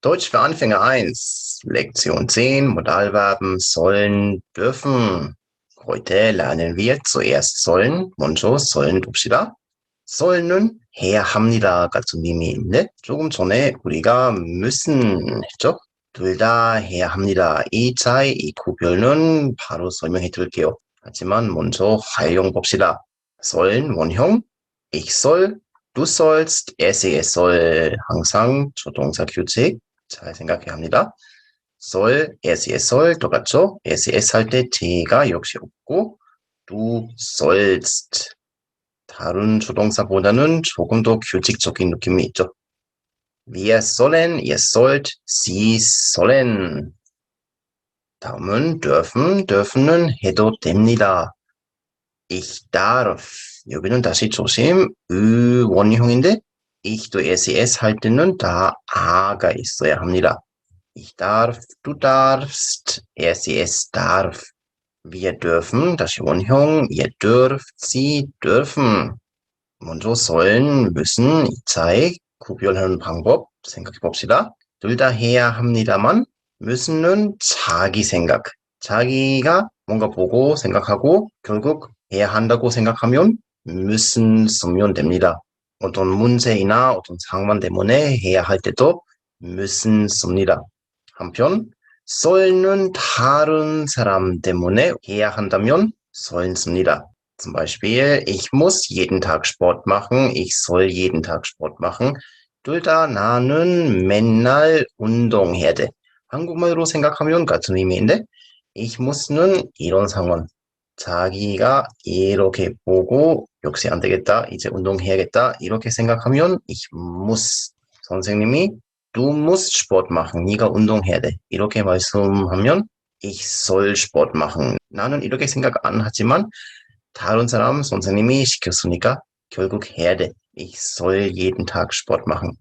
Deutsch für Anfänger 1, Lektion 10, Modalverben sollen, dürfen. Heute lernen wir zuerst sollen, 먼저 sollen 봅시다. sollen은 해야 합니다 같은 의미인데 조금 전에 우리가 müssen 했죠? 둘 다 해야 합니다. 이 차이, 이 구별은 바로 설명해 드릴게요. 하지만 먼저 활용 봅시다. sollen 원형, ich soll, du sollst, es soll 항상 조동사 규칙 잘 생각해야 합니다. soll, es soll 똑같죠? es 할 때 t가 역시 없고 du sollst 다른 조동사보다는 조금 더 규칙적인 느낌이 있죠. Wir sollen, ihr sollt, sie sollen. 다음은 dürfen, dürfen은 해도 됩니다. Ich darf. 여기는 다시 조심. 원형인데 ich도 ses 할 때는 다 a가 있어야 합니다. Ich darf, du darfst, ses darf. Wir dürfen, 다시 원형, ihr dürft, sie dürfen. 먼저 sollen, müssen, 이 차이 구별하는 방법 생각해 봅시다. 둘 다 해야 합니다만 müssen은 자기 생각, 자기가 뭔가 보고 생각하고 결국 해야 한다고 생각하면 müssen 쓰면 됩니다. 어떤 문제이나 어떤 상황 때문에 해야 할 때도 müssen 씁니다. 한편 soll는 다른 사람 때문에 해야 한다면 sollen 씁니다. Zum Beispiel, ich muss jeden Tag Sport machen, ich soll jeden Tag Sport machen. 둘 다 나는 맨날 운동해야 돼. 한국말로 생각하면 같은 의미인데 ich muss는 이런 상황. 자기가 이렇게 보고 역시 안 되겠다. 이제 운동해야겠다. 이렇게 생각하면 ich muss. 선생님이 du musst Sport machen. 네가 운동해야 돼. 이렇게 말씀하면 ich soll Sport machen. 나는 이렇게 생각 안 하지만 다른 사람 선생님이 시켰으니까 결국 해야 돼. Ich soll jeden Tag Sport machen.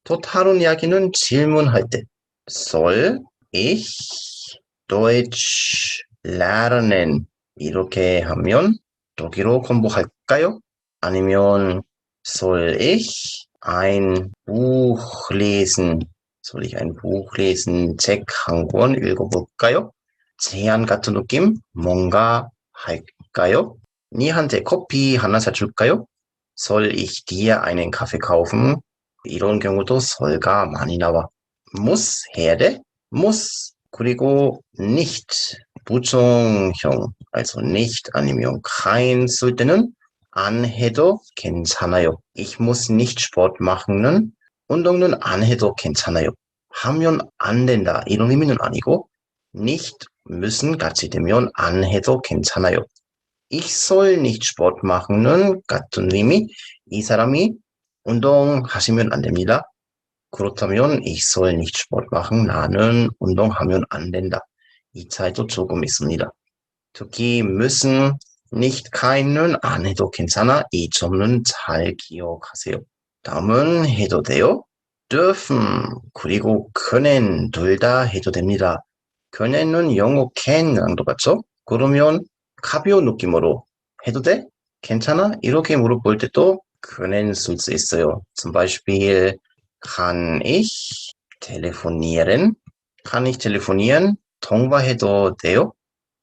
또 다른 이야기는 질문할 때 soll ich Deutsch lernen 이렇게 하면 독일어 공부할까요? 아니면 soll ich ein Buch lesen? soll ich ein Buch lesen? 책 한 권 읽어볼까요? 제안 같은 느낌? 뭔가 할까요? 니한테 커피 하나 사줄까요? soll ich dir einen Kaffee kaufen? 이런 경우도 soll가 많이 나와. muss 해야 돼? muss 그리고 nicht 부정형 also nicht 아니면 kein 쓸 때는 안 해도 괜찮아요. Ich muss nicht Sport machen는 운동은 안 해도 괜찮아요. 하면 안 된다 이런 의미는 아니고 nicht müssen 같이 되면 안 해도 괜찮아요. Ich soll nicht Sport machen는 같은 의미 이 사람이 운동하시면 안 됩니다. 그렇다면 ich soll nicht Sport machen. 나는 운동하면 안 된다. 이 차이도 조금 있습니다. 특히 müssen, nicht, keinen 안 해도 괜찮아. 이 점은 잘 기억하세요. 다음은 해도 돼요. dürfen 그리고 können 둘 다 해도 됩니다. connan은 영어 can랑 똑같죠? 그러면 가벼운 느낌으로 해도 돼? 괜찮아? 이렇게 물어볼 때도 können 쓸 수 있어요. zum Beispiel kann ich telefonieren? kann ich telefonieren? 통화해도 돼요?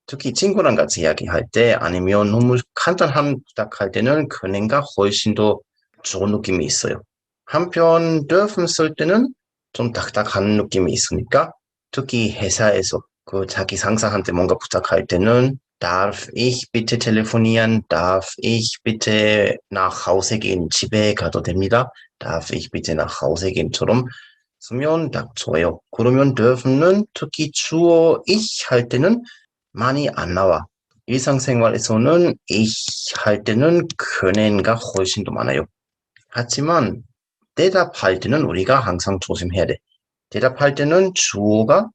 특히 친구랑 같이 이야기할 때 아니면 너무 간단한 부탁할 때는 그는가 훨씬 더 좋은 느낌이 있어요. 한편 dürfen 쓸 때는 좀 딱딱한 느낌이 있으니까 특히 회사에서 그 자기 상사한테 뭔가 부탁할 때는 darf ich bitte telefonieren? darf ich bitte nach Hause gehen? 집에 가도 됩니다. darf ich bitte nach Hause gehen처럼 쓰면 딱 좋아요. 그러면 dürfen는 특히 주어 ich 할 때는 많이 안 나와. 일상생활에서는 ich 할 때는 konnen가 훨씬 더 많아요. 하지만 대답할 때는 우리가 항상 조심해야 돼. 대답할 때는 주어가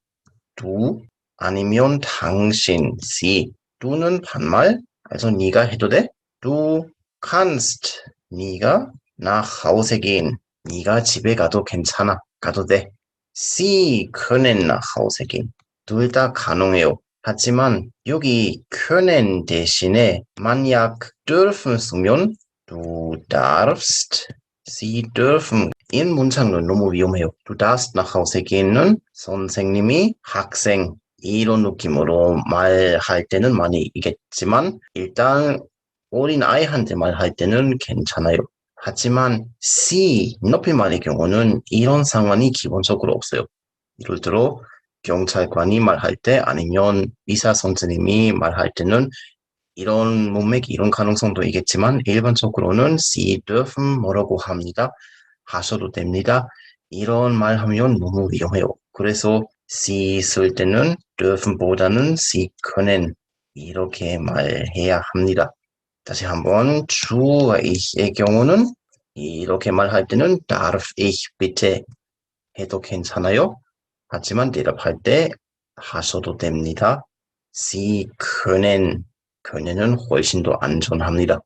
du 아니면 당신, sie. du는 반말, also 네가 해도 돼. Du kannst, 네가 nach Hause gehen. 네가 집에 가도 괜찮아. 가도 돼. Sie können nach Hause gehen. 둘 다 가능해요. 하지만 여기 können 대신에 만약 dürfen 쓰면 du darfst, sie dürfen 이 문장은 너무 위험해요. Du darfst nach Hause gehen은 선생님이 학생 이런 느낌으로 말할 때는 많이 이겠지만 일단 어린 아이한테 말할 때는 괜찮아요. 하지만 C 높임말의 경우는 이런 상황이 기본적으로 없어요. 예를 들어 경찰관이 말할 때 아니면 의사 선생님이 말할 때는 이런 문맥, 이런 가능성도 있겠지만 일반적으로는 Sie dürfen 뭐라고 합니다. 하셔도 됩니다. 이런 말 하면 너무 위험해요. 그래서 Sie 쓸 때는 dürfen보다는 Sie können 이렇게 말해야 합니다. 다시 한번 주와 ich의 경우는 이렇게 말할 때는 darf ich bitte 해도 괜찮아요. 하지만 대답할 때 하셔도 됩니다. Sie können은 훨씬 더 안전합니다.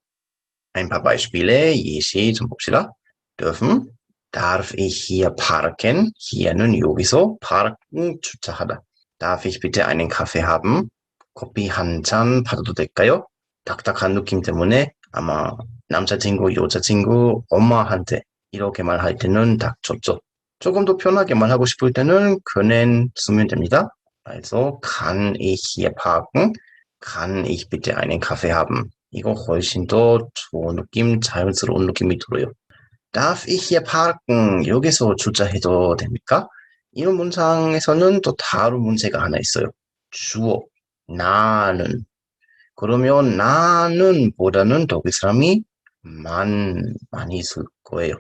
Ein paar Beispiele, 예시 좀 봅시다. dürfen, darf ich hier parken? hier는 여기서 parken 주차하다. Darf ich bitte einen Kaffee haben? 커피 한 잔 받아도 될까요? 딱딱한 느낌 때문에 아마 남자친구, 여자친구, 엄마한테 이렇게 말할 때는 딱 좋죠. 조금 더 편하게 말하고 싶을 때는 können 쓰면 됩니다. Also kann ich hier parken? Kann ich bitte einen Kaffee haben? 이거 훨씬 더 좋은 느낌, 자연스러운 느낌이 들어요. Darf ich hier parken? 여기서 주차해도 됩니까? 이런 문장에서는 또 다른 문제가 하나 있어요. 주어, 나는. 그러면 나는 보다는 독일 사람이 많이 쓸 거예요.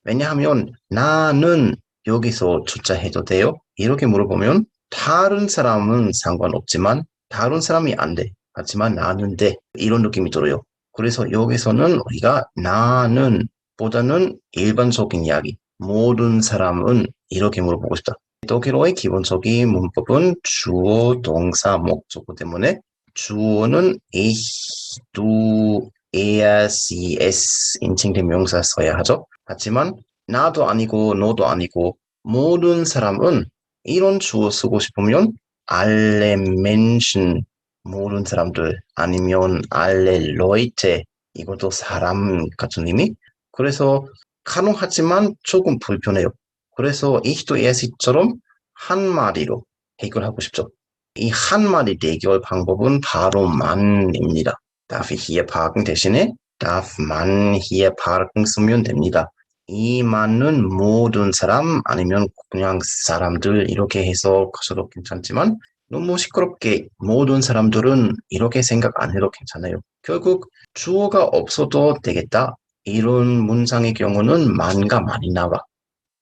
왜냐하면 나는 여기서 주차해도 돼요? 이렇게 물어보면 다른 사람은 상관없지만 다른 사람이 안 돼. 하지만 나는 돼. 이런 느낌이 들어요. 그래서 여기서는 우리가 나는 보다는 일반적인 이야기. 모든 사람은 이렇게 물어보고 싶다. 독일어의 기본적인 문법은 주어, 동사, 목적어 때문에 주어는 ich, du, er, sie, es 인칭대명사 써야 하죠. 하지만 나도 아니고 너도 아니고 모든 사람은 이런 주어 쓰고 싶으면 alle Menschen 모든 사람들 아니면 alle Leute 이것도 사람 같은 의미? 그래서 가능하지만 조금 불편해요. 그래서 이히도 예시처럼 한마디로 해결하고 싶죠. 이 한마디 대결 방법은 바로 man입니다. Darf ich hier parken 대신에 darf man hier parken 쓰면 됩니다. 이 man은 모든 사람 아니면 그냥 사람들 이렇게 해서 가셔도 괜찮지만 너무 시끄럽게 모든 사람들은 이렇게 생각 안 해도 괜찮아요. 결국 주어가 없어도 되겠다. 이런 문장의 경우는 man가 많이 나와.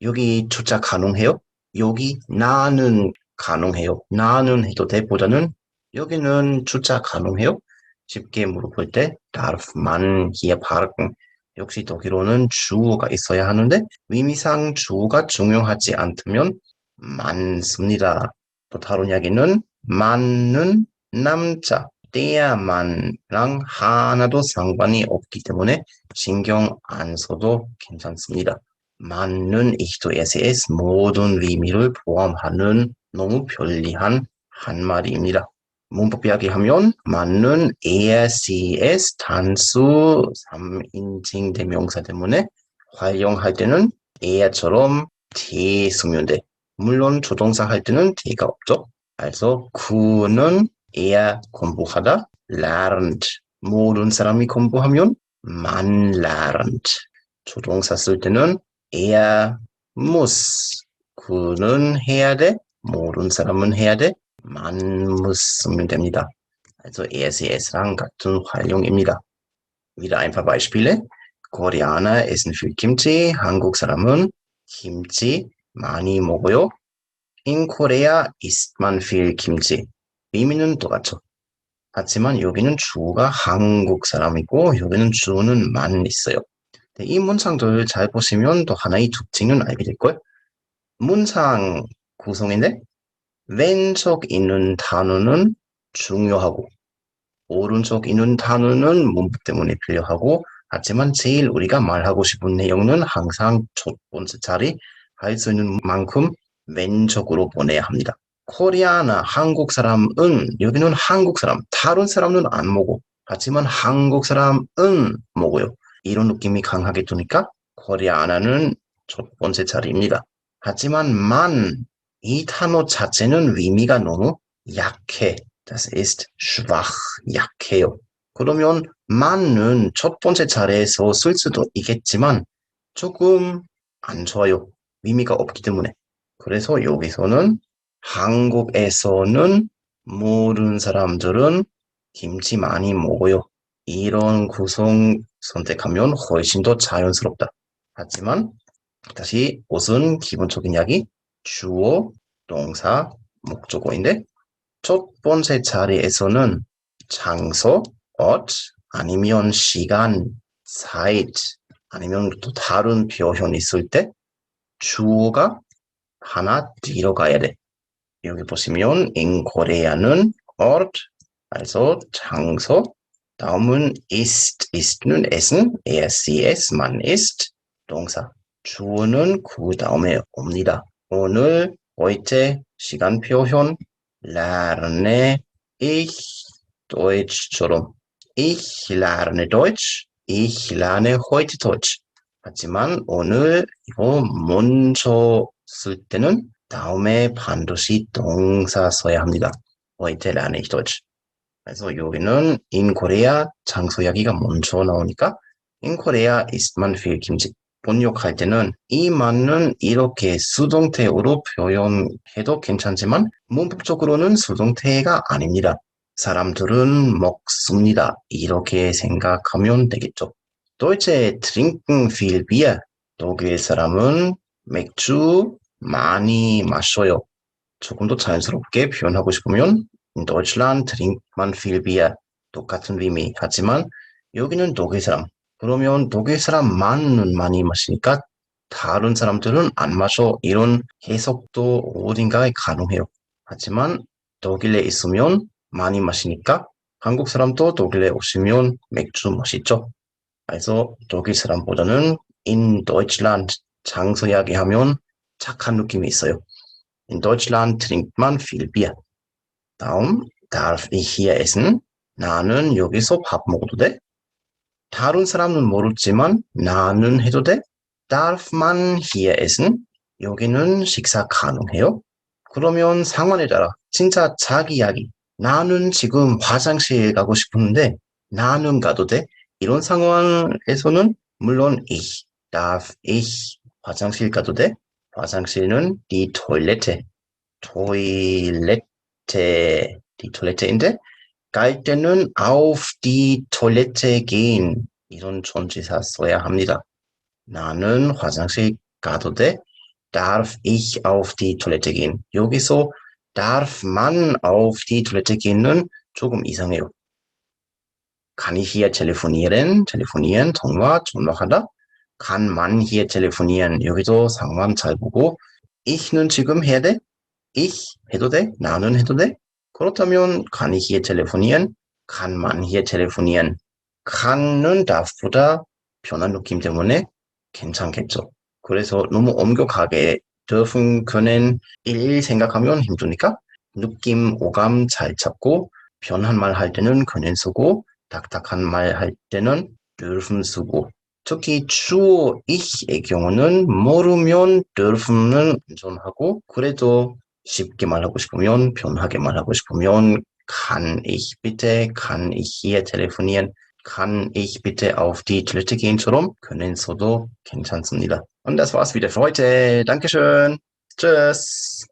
여기 주차 가능해요? 여기 나는 가능해요. 나는 해도 돼 보다는 여기는 주차 가능해요? 쉽게 물어볼 때 darf man hier parken? 역시 독일어는 주어가 있어야 하는데 의미상 주어가 중요하지 않다면 많습니다. 또 다른 이야기는 man은 남자, der man랑 하나도 상관이 없기 때문에 신경 안 써도 괜찮습니다. man는 이히도 SS 모든 의미를 포함하는 너무 편리한 한마디입니다. 문법 이야기하면 man는 ASCS 단수 3인칭 대명사 때문에 활용할 때는 AR처럼 T 쓰면 돼. 물론 조동사 할 때는 T가 없죠. 그래서 그는 er 공부하다 lernt. 모든 사람이 공부하면 man lernt. 조동사 쓸 때는 er muss. 그는 해야 돼. 모든 사람은 해야 돼. man muss 쓰면 됩니다. Also RCS랑 같은 활용입니다. Wieder ein paar Beispiele. Koreaner essen viel Kimchi. 한국 사람은 김치 많이 먹어요. In Korea isst man viel Kimchi. 의미는 똑같죠. 하지만 여기는 주가 한국 사람이고 여기는 주는 man 있어요. 이 문장들 잘 보시면 또 하나의 특징은 알게 될걸? 문장 구성인데 왼쪽 있는 단어는 중요하고 오른쪽 있는 단어는 문법 때문에 필요하고 하지만 제일 우리가 말하고 싶은 내용은 항상 첫 번째 자리 할 수 있는 만큼 왼쪽으로 보내야 합니다. 코리아나 한국 사람은 여기는 한국 사람, 다른 사람은 안 먹어. 하지만 한국 사람은 먹어요. 이런 느낌이 강하게 드니까 코리아나는 첫 번째 자리입니다. 하지만 만, 이 단어 자체는 의미가 너무 약해. Das ist schwach, 약해요. 그러면 만은 첫 번째 자리에서 쓸 수도 있겠지만 조금 안 좋아요. 의미가 없기 때문에. 그래서 여기서는 한국에서는 모르는 사람들은 김치 많이 먹어요. 이런 구성 선택하면 훨씬 더 자연스럽다. 하지만 다시 옷은 기본적인 이야기, 주어, 동사, 목적어인데 첫 번째 자리에서는 장소, ort, 아니면 시간, Zeit, 아니면 또 다른 표현이 있을 때 주어가 하나 들어가야 돼. 여기 보시면 in Korea는 ort, also 장소, 다음은 ist는 essen, es, man isst, 동사. 주어는 그 다음에 옵니다. 오늘, heute, 시간 표현, lerne ich Deutsch처럼 ich lerne Deutsch, ich lerne heute Deutsch. 하지만 오늘 이거 먼저 쓸 때는 다음에 반드시 동사 써야 합니다. heute lerne ich Deutsch. 그래서 여기는 in Korea 장소 이야기가 먼저 나오니까 in Korea ist man viel 김치. 번역할 때는 이 말은 이렇게 수동태로 표현해도 괜찮지만 문법적으로는 수동태가 아닙니다. 사람들은 먹습니다. 이렇게 생각하면 되겠죠. Deutsche trinken viel Bier. 독일 사람은 맥주 많이 마셔요. 조금 더 자연스럽게 표현하고 싶으면 in Deutschland trinkt man viel Bier. 똑같은 의미. 하지만 여기는 독일 사람. 그러면 독일 사람만은 많이 마시니까 다른 사람들은 안 마셔. 이런 해석도 어딘가에 가능해요. 하지만 독일에 있으면 많이 마시니까 한국 사람도 독일에 오시면 맥주 마시죠. 그래서 독일 사람보다는 in Deutschland 장소 이야기하면 착한 느낌이 있어요. In Deutschland trinkt man viel Bier. 다음, darf ich hier essen? 나는 여기서 밥 먹어도 돼? 다른 사람은 모르지만 나는 해도 돼? Darf man hier essen? 여기는 식사 가능해요? 그러면 상황에 따라 진짜 자기 이야기. 나는 지금 화장실 가고 싶은데 나는 가도 돼? 이런 상황에서는 물론 ich, darf ich 화장실 가도 돼? 화장실은 die Toilette, die Toilette인데 갈 때는 auf die Toilette gehen 이런 전치사 써야 합니다. 나는 화장실 가도 돼? Darf ich auf die Toilette gehen? 여기서 darf man auf die Toilette gehen은 조금 이상해요. Kann ich hier telefonieren? telefonieren, 전화하다. Kann man hier telefonieren? 여기도 상황 잘 보고 ich는 지금 해야 돼? ich 해도 돼? 나는 해도 돼? 그렇다면 kann ich hier telefonieren? kann man hier telefonieren? can은 darf보다 편한 느낌 때문에 괜찮겠죠. 그래서 너무 엄격하게 dürfen, können, 일일 생각하면 힘드니까 느낌, 오감 잘 잡고 편한 말 할 때는 können 쓰고 딱딱한 말 할 때는 dürfen 쓰고 특히 주어 ich의 경우는 모르면 dürfen은 안전하고 그래도 쉽게 말하고 싶으면 편하게 말하고 싶으면 kann ich bitte, kann ich hier telefonieren, kann ich bitte auf die Toilette gehen처럼 können 써도 괜찮습니다. Und das war's wieder für heute. Dankeschön. Tschüss.